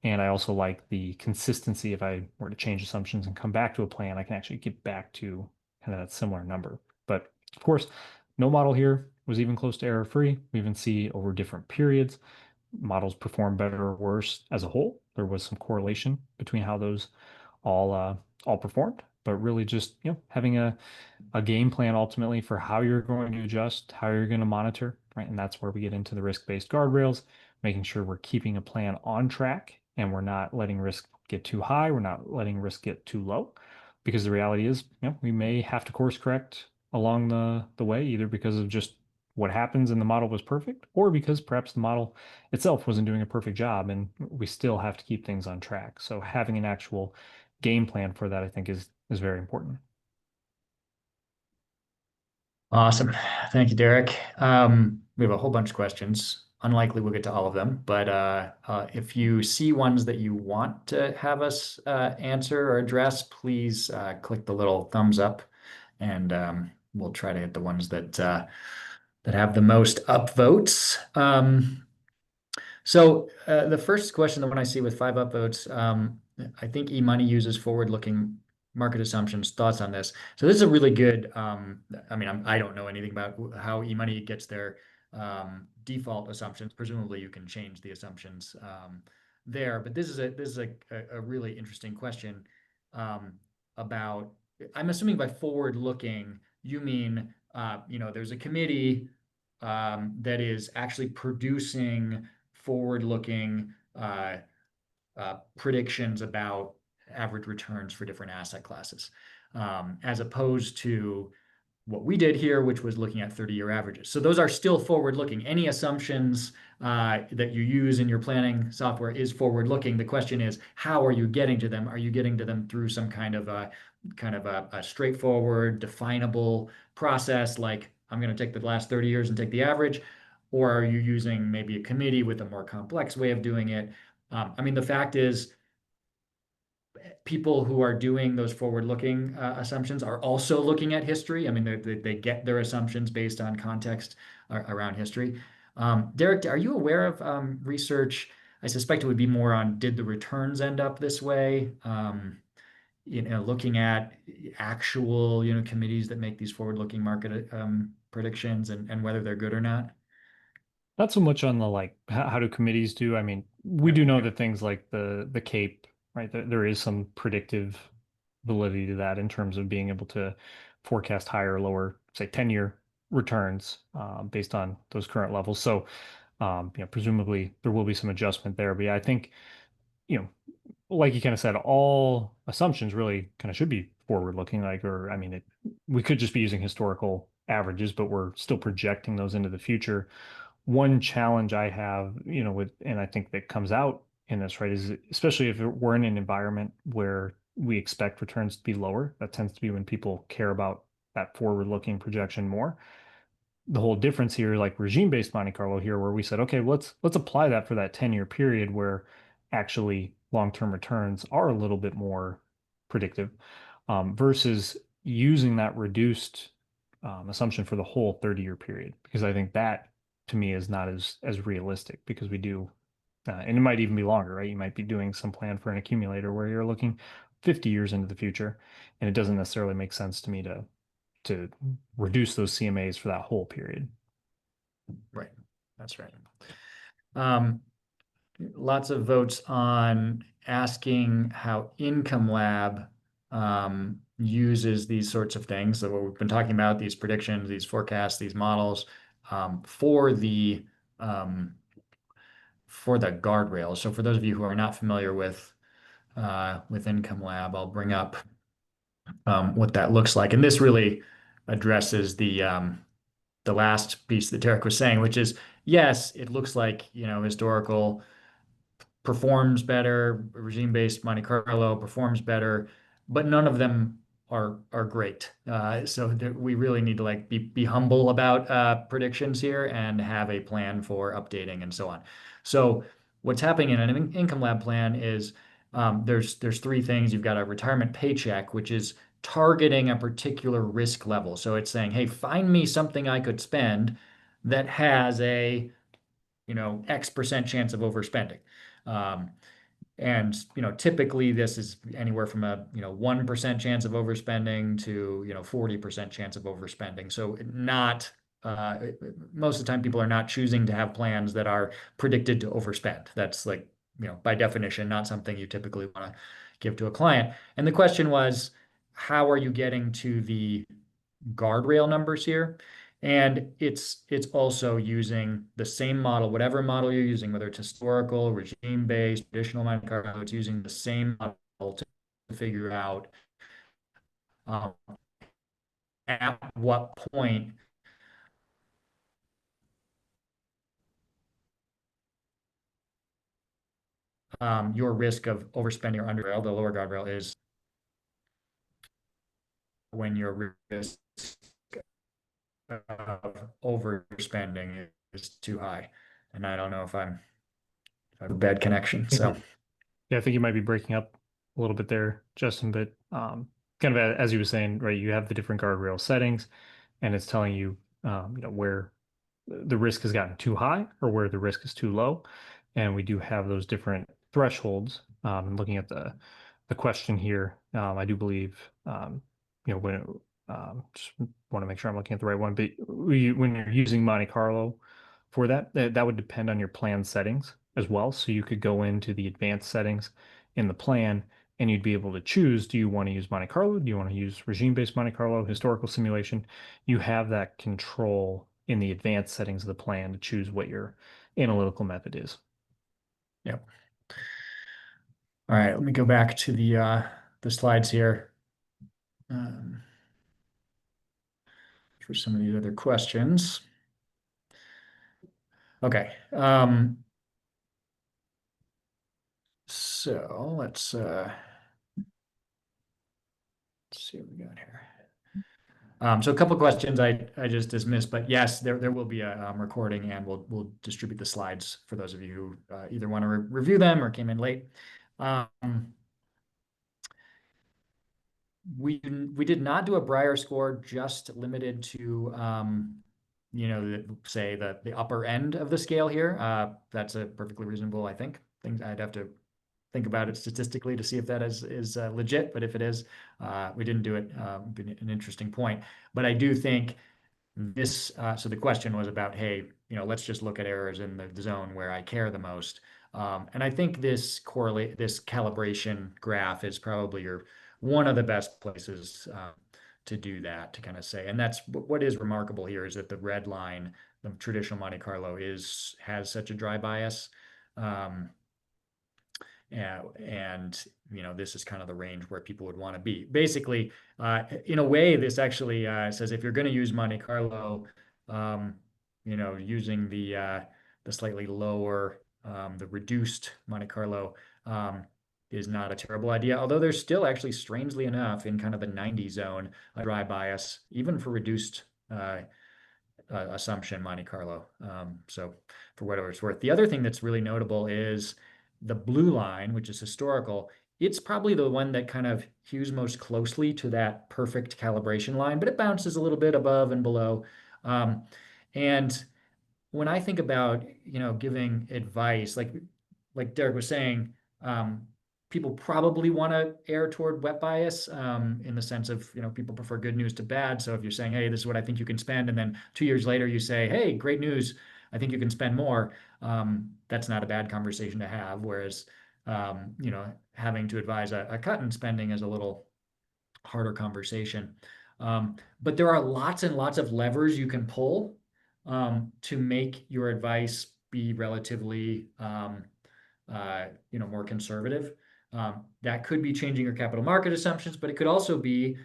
And I also like the consistency. If I were to change assumptions and come back to a plan, I can actually get back to kind of that similar number. But of course, no model here was even close to error-free. We even see over different periods, models perform better or worse as a whole. There was some correlation between how those all performed, but really just having a game plan ultimately for how you're going to adjust, how you're going to monitor, right? And that's where we get into the risk-based guardrails, making sure we're keeping a plan on track and we're not letting risk get too high, we're not letting risk get too low, because the reality is, we may have to course correct along the way, either because of just what happens and the model was perfect, or because perhaps the model itself wasn't doing a perfect job and we still have to keep things on track. So having an actual game plan for that, I think, is very important. Awesome. Thank you, Derek. We have a whole bunch of questions. Unlikely we'll get to all of them, but if you see ones that you want to have us answer or address, please click the little thumbs up, and we'll try to hit the ones that have the most upvotes. So the first question, the one I see with 5 upvotes, I think eMoney uses forward-looking market assumptions. Thoughts on this? So this is a really good. I mean, I don't know anything about how eMoney gets their default assumptions. Presumably, you can change the assumptions there. But this is a really interesting question about. I'm assuming by forward-looking, you mean there's a committee that is actually producing forward-looking predictions about average returns for different asset classes, as opposed to what we did here, which was looking at 30-year averages. So those are still forward-looking. Any assumptions that you use in your planning software is forward-looking. The question is, how are you getting to them? Are you getting to them through some kind of a straightforward, definable process, like I'm going to take the last 30 years and take the average, or are you using maybe a committee with a more complex way of doing it? I mean, the fact is, people who are doing those forward-looking assumptions are also looking at history. I mean, they get their assumptions based on context around history. Derek, are you aware of research? I suspect it would be more on did the returns end up this way? Looking at actual, committees that make these forward-looking market predictions and whether they're good or not. Not so much on the like how do committees do. I mean, we Yep. do know that things like the CAPE, right? There is some predictive validity to that in terms of being able to forecast higher or lower, say, 10-year returns based on those current levels. So, presumably there will be some adjustment there. But yeah, I think, you know, like you kind of said, all assumptions really kind of should be forward looking, like, or I mean, we could just be using historical averages, but we're still projecting those into the future. One challenge I have, with, and I think that comes out in this, right? Is especially if we're in an environment where we expect returns to be lower, that tends to be when people care about that forward-looking projection more. The whole difference here, like regime-based Monte Carlo here, where we said, okay, let's apply that for that 10-year period where actually long-term returns are a little bit more predictive, versus using that reduced assumption for the whole 30-year period, because I think that to me is not as realistic because we do, and it might even be longer, right? You might be doing some plan for an accumulator where you're looking 50 years into the future, and it doesn't necessarily make sense to me to reduce those CMAs for that whole period. Right. That's right. Um, Lots of votes on asking how Income Lab uses these sorts of things. So what we've been talking about, these predictions, these forecasts, these models, for um, the guardrails. So for those of you who are not familiar with Income Lab, I'll bring up what that looks like. And this really addresses the last piece that Derek was saying, which is, yes, it looks like, historical performs better, regime-based Monte Carlo performs better, but none of them are great. So we really need to like be humble about predictions here and have a plan for updating and so on. So what's happening in an income lab plan is there's three things. You've got a retirement paycheck, which is targeting a particular risk level. So it's saying, hey, find me something I could spend that has a X% chance of overspending. Um, and typically this is anywhere from a 1% chance of overspending to 40% chance of overspending. So not most of the time people are not choosing to have plans that are predicted to overspend. That's like by definition not something you typically want to give to a client. And the question was, how are you getting to the guardrail numbers here? And it's also using the same model, whatever model you're using, whether it's historical, regime-based, traditional Monte Carlo, it's using the same model to figure out um, at what point your risk of overspending or underrail, the lower guardrail, is when your risk of overspending is too high. And I don't know if I have a bad connection. So Yeah, I think you might be breaking up a little bit there, Justin, but kind of as you were saying, right, you have the different guardrail settings and it's telling you, where the risk has gotten too high or where the risk is too low. And we do have those different thresholds. And looking at the question here, I do believe, when just want to make sure I'm looking at the right one, but when you're using Monte Carlo for that would depend on your plan settings as well. So you could go into the advanced settings in the plan and you'd be able to choose, do you want to use Monte Carlo? Do you want to use regime-based Monte Carlo, historical simulation? You have that control in the advanced settings of the plan to choose what your analytical method is. yeah. All right, let me go back to the slides here um, for some of these other questions. Okay. So let's see what we got here. So a couple of questions I just dismissed, but yes, there will be a recording, and we'll distribute the slides for those of you who either want to review them or came in late. We did not do a Brier score just limited to say the upper end of the scale here. That's a perfectly reasonable, I think. Things I'd have to think about it statistically to see if that is legit. But if it is, we didn't do it. Been an interesting point. But I do think this. So the question was about, hey, let's just look at errors in the zone where I care the most. And I think this calibration graph is probably one of the best places to do that, to kind of say. And that's what is remarkable here is that the red line, the traditional Monte Carlo, has such a dry bias. And this is kind of the range where people would want to be. Basically, in a way, this actually says if you're going to use Monte Carlo, using the slightly lower the reduced Monte Carlo is not a terrible idea. Although there's still actually, strangely enough, in kind of the 90 zone, a dry bias, even for reduced assumption Monte Carlo. So for whatever it's worth. The other thing that's really notable is the blue line, which is historical. It's probably the one that kind of hews most closely to that perfect calibration line, but it bounces a little bit above and below. Um, and when I think about, giving advice, like Derek was saying, um, people probably want to err toward wet bias, in the sense of, people prefer good news to bad. So if you're saying, hey, this is what I think you can spend, and then 2 years later you say, hey, great news, I think you can spend more, that's not a bad conversation to have. Whereas, having to advise a cut in spending is a little harder conversation. But there are lots and lots of levers you can pull, to make your advice be relatively, more conservative. That could be changing your capital market assumptions, but it could also be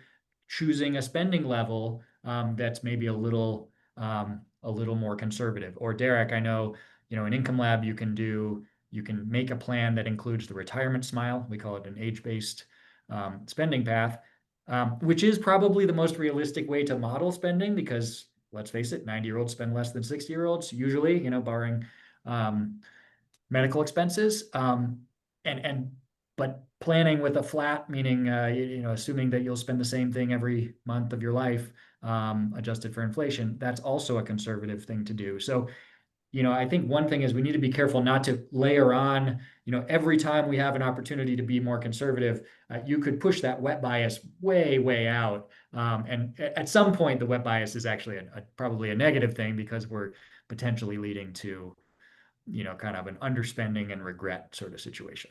choosing a spending level, that's maybe a little more conservative. Or Derek, I know, in Income Lab you can make a plan that includes the retirement smile. We call it an age-based spending path, which is probably the most realistic way to model spending because let's face it, 90-year-olds spend less than 60-year-olds usually, barring um, medical expenses. And but planning with a flat, meaning assuming that you'll spend the same thing every month of your life, adjusted for inflation, that's also a conservative thing to do. So, I think one thing is we need to be careful not to layer on, every time we have an opportunity to be more conservative, you could push that wet bias way, way out. And at some point, the wet bias is actually probably a negative thing because we're potentially leading to, kind of an underspending and regret sort of situation.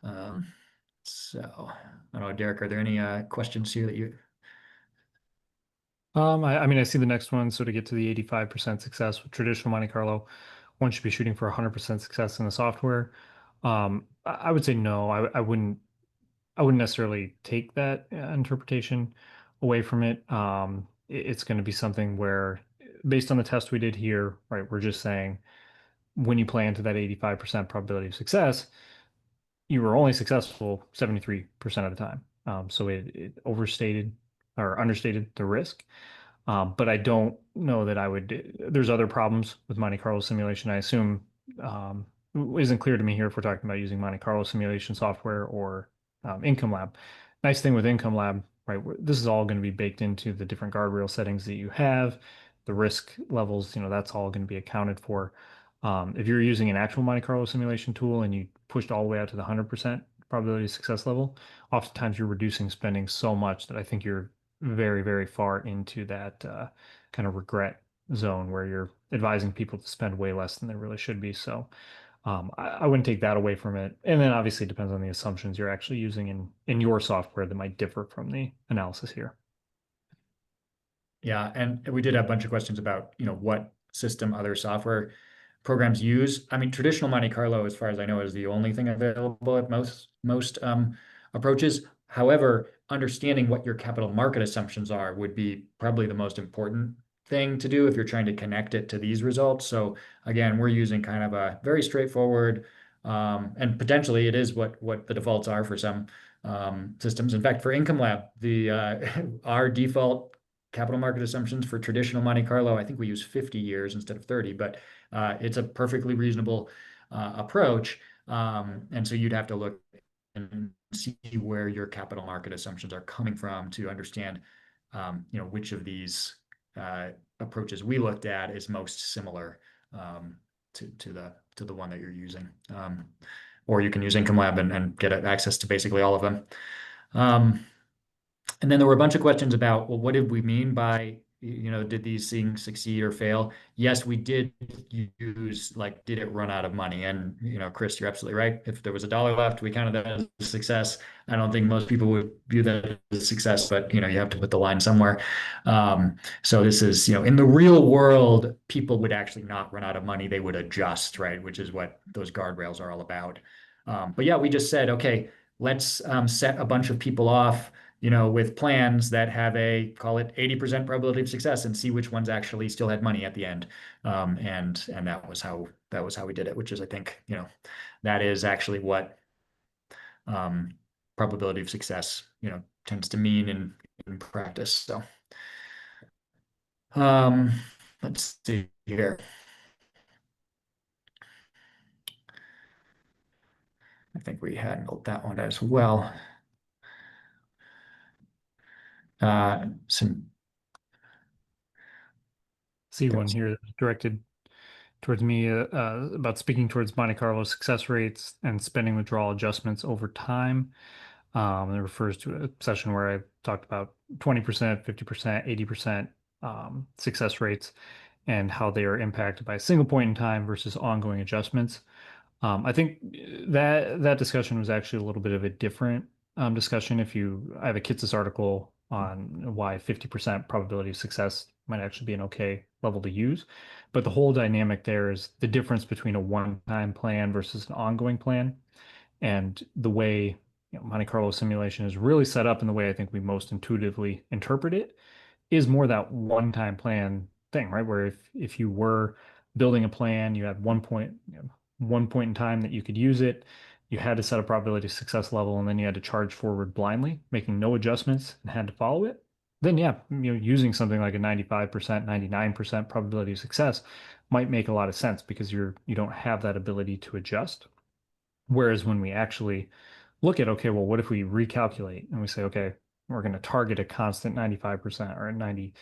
Um, so I don't know, Derek, are there any questions here that you? I mean, I see the next one. So to get to the 85% success with traditional Monte Carlo, one should be shooting for 100% success in the software. I would say no. I wouldn't necessarily take that interpretation away from it. It's going to be something where, based on the test we did here, right, we're just saying when you play into that 85% probability of success, you were only successful 73% of the time. So it overstated or understated the risk. But I don't know that I would. There's other problems with Monte Carlo simulation. I assume um, isn't clear to me here if we're talking about using Monte Carlo simulation software or Income Lab. Nice thing with Income Lab, right? This is all going to be baked into the different guardrail settings that you have, the risk levels. That's all going to be accounted for. If you're using an actual Monte Carlo simulation tool and you pushed all the way out to the 100% probability of success level, oftentimes you're reducing spending so much that I think you're very, very far into that kind of regret zone where you're advising people to spend way less than they really should be. So I wouldn't take that away from it. And then obviously it depends on the assumptions you're actually using in your software that might differ from the analysis here. Yeah, and we did have a bunch of questions about, what system other software programs use. I mean, traditional Monte Carlo, as far as I know, is the only thing available at most approaches. However, understanding what your capital market assumptions are would be probably the most important thing to do if you're trying to connect it to these results. So again, we're using kind of a very straightforward, and potentially it is what the defaults are for some systems. In fact, for Income Lab, the our default capital market assumptions for traditional Monte Carlo, I think we use 50 years instead of 30, but it's a perfectly reasonable approach. And so you'd have to look and see where your capital market assumptions are coming from to understand, which of these approaches we looked at is most similar, to the one that you're using. Or you can use Income Lab and get access to basically all of them. And then there were a bunch of questions about, well, what did we mean by, did these things succeed or fail? Yes, we did use, like, did it run out of money? And, Chris, you're absolutely right. If there was $1 left, we counted that as a success. I don't think most people would view that as a success, but, you have to put the line somewhere. So this is, in the real world, people would actually not run out of money. They would adjust, right? Which is what those guardrails are all about. But yeah, we just said, okay, let's set a bunch of people off with plans that have a, call it 80% probability of success, and see which ones actually still had money at the end. And that was how we did it, which is, I think, that is actually what um, probability of success, tends to mean in practice. So, um, let's see here. I think we handled that one as well. Some See there one was here directed towards me about speaking towards Monte Carlo success rates and spending withdrawal adjustments over time. It refers to a session where I talked about 20%, 50%, 80% success rates and how they are impacted by a single point in time versus ongoing adjustments. I think that discussion was actually a little bit of a different discussion. I have a Kitces article on why 50% probability of success might actually be an okay level to use. But the whole dynamic there is the difference between a one-time plan versus an ongoing plan. And the way Monte Carlo simulation is really set up, and the way I think we most intuitively interpret it is more that one-time plan thing, right? Where if you were building a plan, you had one point in time that you could use it, you had to set a probability of success level, and then you had to charge forward blindly, making no adjustments and had to follow it. Then yeah, using something like a 95%, 99% probability of success might make a lot of sense because you don't have that ability to adjust. Whereas when we actually look at, okay, well, what if we recalculate and we say, okay, we're going to target a constant 95% or a 90%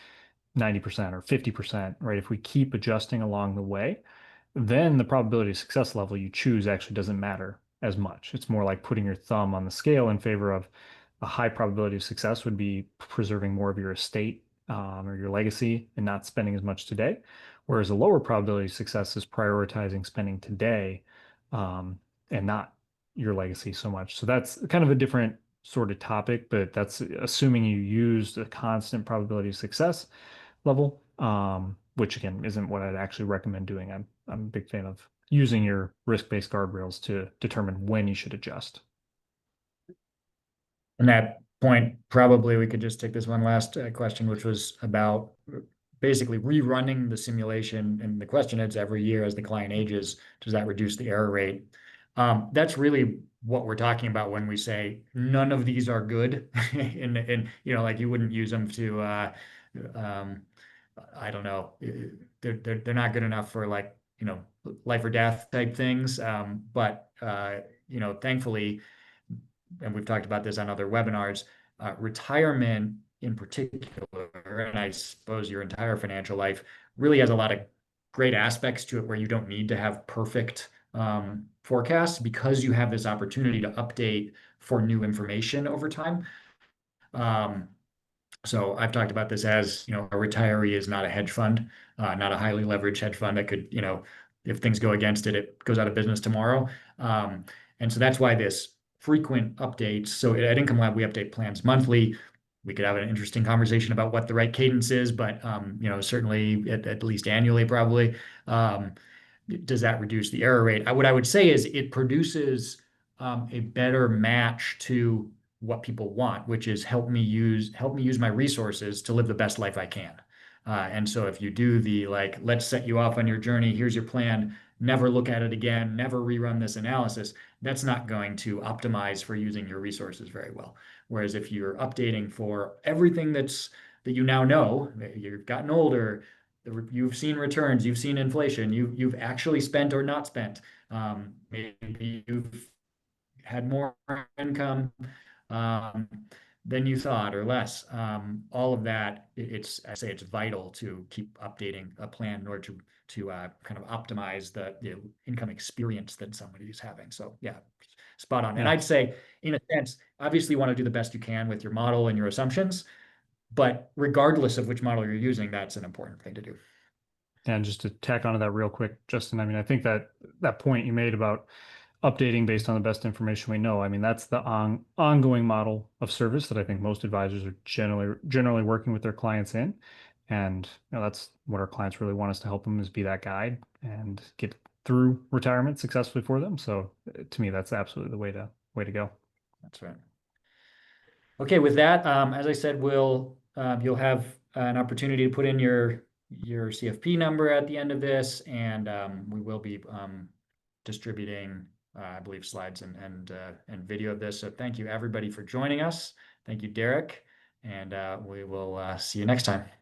or 50%, right? If we keep adjusting along the way, then the probability of success level you choose actually doesn't matter as much. It's more like putting your thumb on the scale in favor of a high probability of success would be preserving more of your estate or your legacy and not spending as much today. Whereas a lower probability of success is prioritizing spending today um, and not your legacy so much. So that's kind of a different sort of topic, but that's assuming you used a constant probability of success level, which again isn't what I'd actually recommend doing. I'm a big fan of using your risk-based guardrails to determine when you should adjust. On that point, probably we could just take this one last question, which was about basically rerunning the simulation. And the question is, every year as the client ages, does that reduce the error rate? That's really what we're talking about when we say none of these are good. And like you wouldn't use them to, um, I don't know, they're not good enough for, like, life or death type things. But thankfully, and we've talked about this on other webinars, retirement in particular, and I suppose your entire financial life, really has a lot of great aspects to it where you don't need to have perfect forecasts, because you have this opportunity to update for new information over time. Um, so I've talked about this as, a retiree is not a hedge fund, not a highly leveraged hedge fund that could, if things go against it, it goes out of business tomorrow. Um, and so that's why this frequent updates. So at Income Lab, we update plans monthly. We could have an interesting conversation about what the right cadence is, but certainly at least annually, probably. Um, does that reduce the error rate? What I would say is it produces a better match to what people want, which is help me use my resources to live the best life I can. And so if you do the, like, let's set you off on your journey, here's your plan, never look at it again, never rerun this analysis, that's not going to optimize for using your resources very well. Whereas if you're updating for everything that you now know, you've gotten older, you've seen returns, you've seen inflation, you've actually spent or not spent. Maybe you've had more income um, than you thought, or less. All of that, I say it's vital to keep updating a plan in order to kind of optimize the income experience that somebody's having. So yeah, spot on. And Yeah. I'd say, in a sense, obviously you want to do the best you can with your model and your assumptions, but regardless of which model you're using, that's an important thing to do. And just to tack onto that real quick, Justin, I mean, I think that point you made about updating based on the best information we know, I mean, that's the ongoing model of service that I think most advisors are generally working with their clients in. And that's what our clients really want us to help them, is be that guide and get through retirement successfully for them. So to me, that's absolutely the way to go. That's right. Okay, with that, as I said, you'll have an opportunity to put in your CFP number at the end of this, and we will be distributing, I believe, slides and video of this. So thank you everybody for joining us. Thank you, Derek, and we will see you next time.